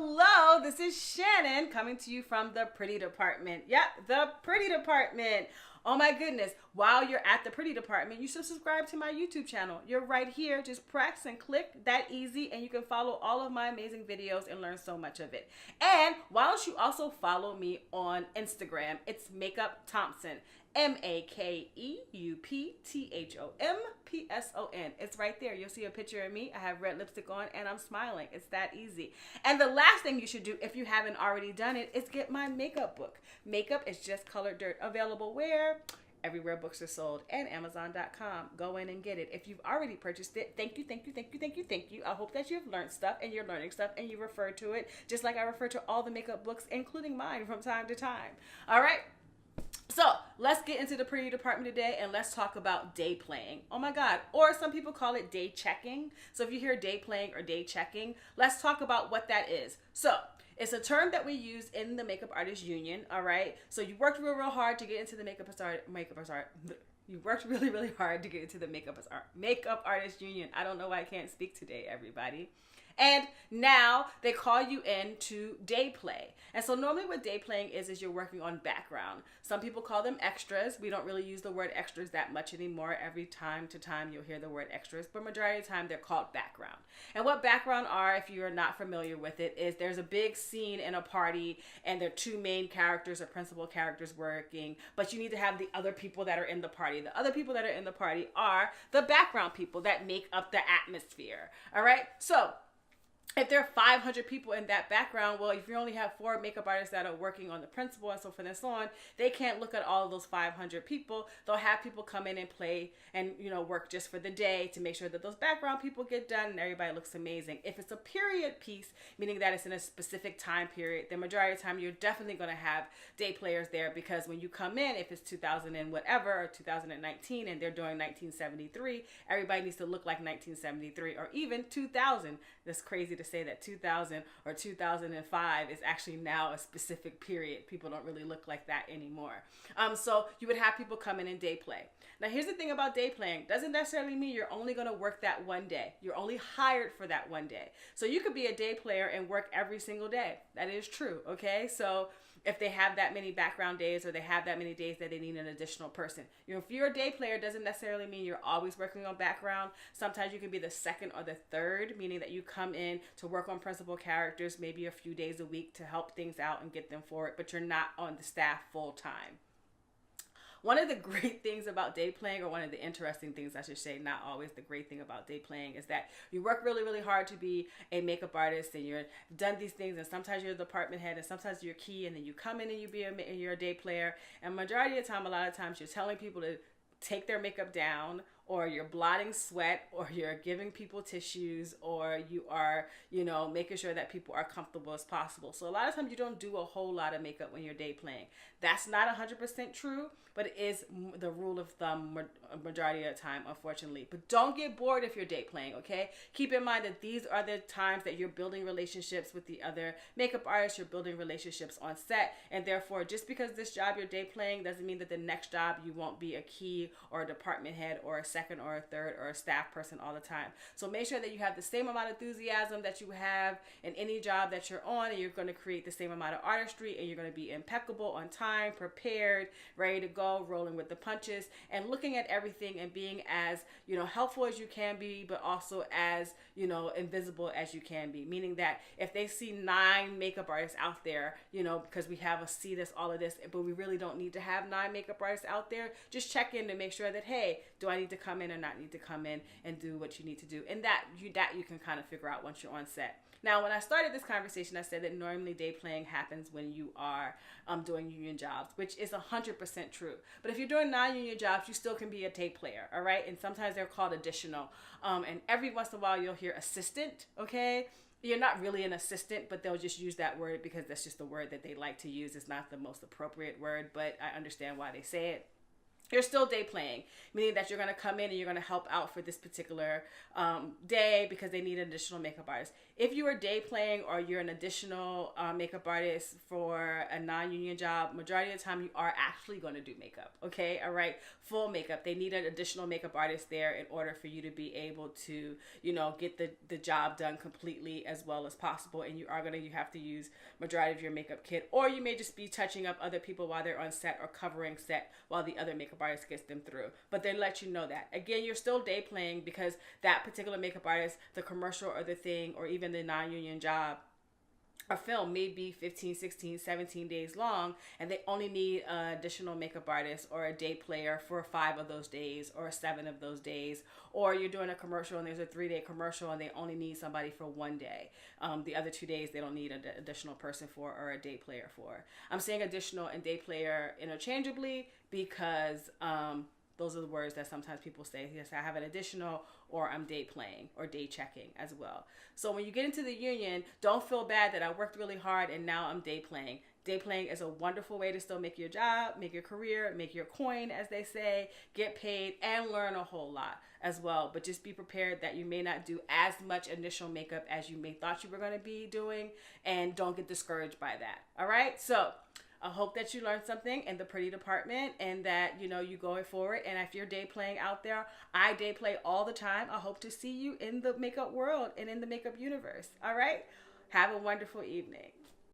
Hello, this is Shannon coming to you from the Pretty Department. Yep, the Pretty Department. Oh my goodness, while you're at the Pretty Department, you should subscribe to my YouTube channel. You're right here, just press and click, that easy, and you can follow all of my amazing videos and learn so much of it. And why don't you also follow me on Instagram? It's Makeup Thompson. MakeupThompson. It's right there. You'll see a picture of me. I have red lipstick on and I'm smiling. It's that easy. And the last thing you should do, if you haven't already done it, is get my makeup book. Makeup is Just Colored Dirt. Available where? Everywhere books are sold, and Amazon.com. Go in and get it. If you've already purchased it, thank you. I hope that you've learned stuff and you're learning stuff and you refer to it just like I refer to all the makeup books, including mine from time to time. All right. So let's get into the Pretty Department today and let's talk about day playing. Oh my God. Or some people call it day checking. So if you hear day playing or day checking, let's talk about what that is. So it's a term that we use in the Makeup Artists Union. All right. So you worked real hard to get into the You worked really hard to get into the Makeup Artists Union. I don't know why I can't speak today, everybody. And now they call you in to day play. And so normally what day playing is you're working on background. Some people call them extras. We don't really use the word extras that much anymore. Every time to time you'll hear the word extras, but majority of the time they're called background. And what background are, if you're not familiar with it, is there's a big scene in a party and there are two main characters or principal characters working, but you need to have the other people that are in the party. The other people that are in the party are the background people that make up the atmosphere. All right? So if there are 500 people in that background, well, if you only have 4 makeup artists that are working on the principal and so forth and so on, they can't look at all of those 500 people. They'll have people come in and play and, work just for the day to make sure that those background people get done and everybody looks amazing. If it's a period piece, meaning that it's in a specific time period, the majority of the time you're definitely going to have day players there, because when you come in, if it's 2000 and whatever, or 2019 and they're doing 1973, everybody needs to look like 1973 or even 2000. That's crazy to say that 2000 or 2005 is actually now a specific period. People don't really look like that anymore. So you would have people come in and day play. Now here's the thing about day playing. Doesn't necessarily mean you're only going to work that one day. You're only hired for that one day. So you could be a day player and work every single day. That is true. Okay. So if they have that many background days or they have that many days that they need an additional person. If you're a day player, doesn't necessarily mean you're always working on background. Sometimes you can be the second or the third, meaning that you come in to work on principal characters maybe a few days a week to help things out and get them forward, but you're not on the staff full time. One of the great things about day playing, or one of the interesting things I should say, not always the great thing about day playing, is that you work really hard to be a makeup artist and you've done these things, and sometimes you're a department head and sometimes you're key, and then you come in and you're a day player, and majority of the time, a lot of times you're telling people to take their makeup down, or you're blotting sweat, or you're giving people tissues, or you are, making sure that people are comfortable as possible. So a lot of times you don't do a whole lot of makeup when you're day playing. That's not 100% true, but it is the rule of thumb majority of the time, unfortunately. But don't get bored if you're day playing, okay? Keep in mind that these are the times that you're building relationships with the other makeup artists, you're building relationships on set, and therefore, just because this job you're day playing doesn't mean that the next job you won't be a key or a department head or a second or a third or a staff person all the time. So make sure that you have the same amount of enthusiasm that you have in any job that you're on, and you're going to create the same amount of artistry, and you're going to be impeccable, on time, prepared, ready to go, rolling with the punches, and looking at everything and being as, helpful as you can be, but also as, invisible as you can be. Meaning that if they see 9 makeup artists out there, because we have all of this, but we really don't need to have 9 makeup artists out there, just check in to make sure that, hey, do I need to come in or not need to come in and do what you need to do? And that you can kind of figure out once you're on set. Now, when I started this conversation, I said that normally day playing happens when you are doing union jobs, which is 100% true. But if you're doing non-union jobs, you still can be a day player, all right? And sometimes they're called additional. And every once in a while, you'll hear assistant, okay? You're not really an assistant, but they'll just use that word because that's just the word that they like to use. It's not the most appropriate word, but I understand why they say it. You're still day playing, meaning that you're going to come in and you're going to help out for this particular day because they need an additional makeup artist. if you are day playing or you're an additional makeup artist for a non-union job, majority of the time you are actually going to do makeup. Okay, all right, full makeup. They need an additional makeup artist there in order for you to be able to, get the job done completely as well as possible. And you have to use majority of your makeup kit, or you may just be touching up other people while they're on set or covering set while the other makeup artist gets them through. But they let you know that. Again, you're still day playing because that particular makeup artist, the commercial or the thing, or even the non-union job or film may be 15, 16, 17 days long, and they only need an additional makeup artist or a day player for 5 of those days or 7 of those days. Or you're doing a commercial and there's a 3-day commercial and they only need somebody for 1 day. The other 2 days they don't need an additional person for or a day player for. I'm saying additional and day player interchangeably because those are the words that sometimes people say. Yes, I have an additional, or I'm day playing or day checking as well. So when you get into the union, don't feel bad that I worked really hard and now I'm day playing. Day playing is a wonderful way to still make your job, make your career, make your coin, as they say, get paid, and learn a whole lot as well. But just be prepared that you may not do as much initial makeup as you may thought you were going to be doing, and don't get discouraged by that. All right? So I hope that you learned something in the pretty department, and that, you going forward. And if you're day playing out there, I day play all the time. I hope to see you in the makeup world and in the makeup universe. All right? Have a wonderful evening.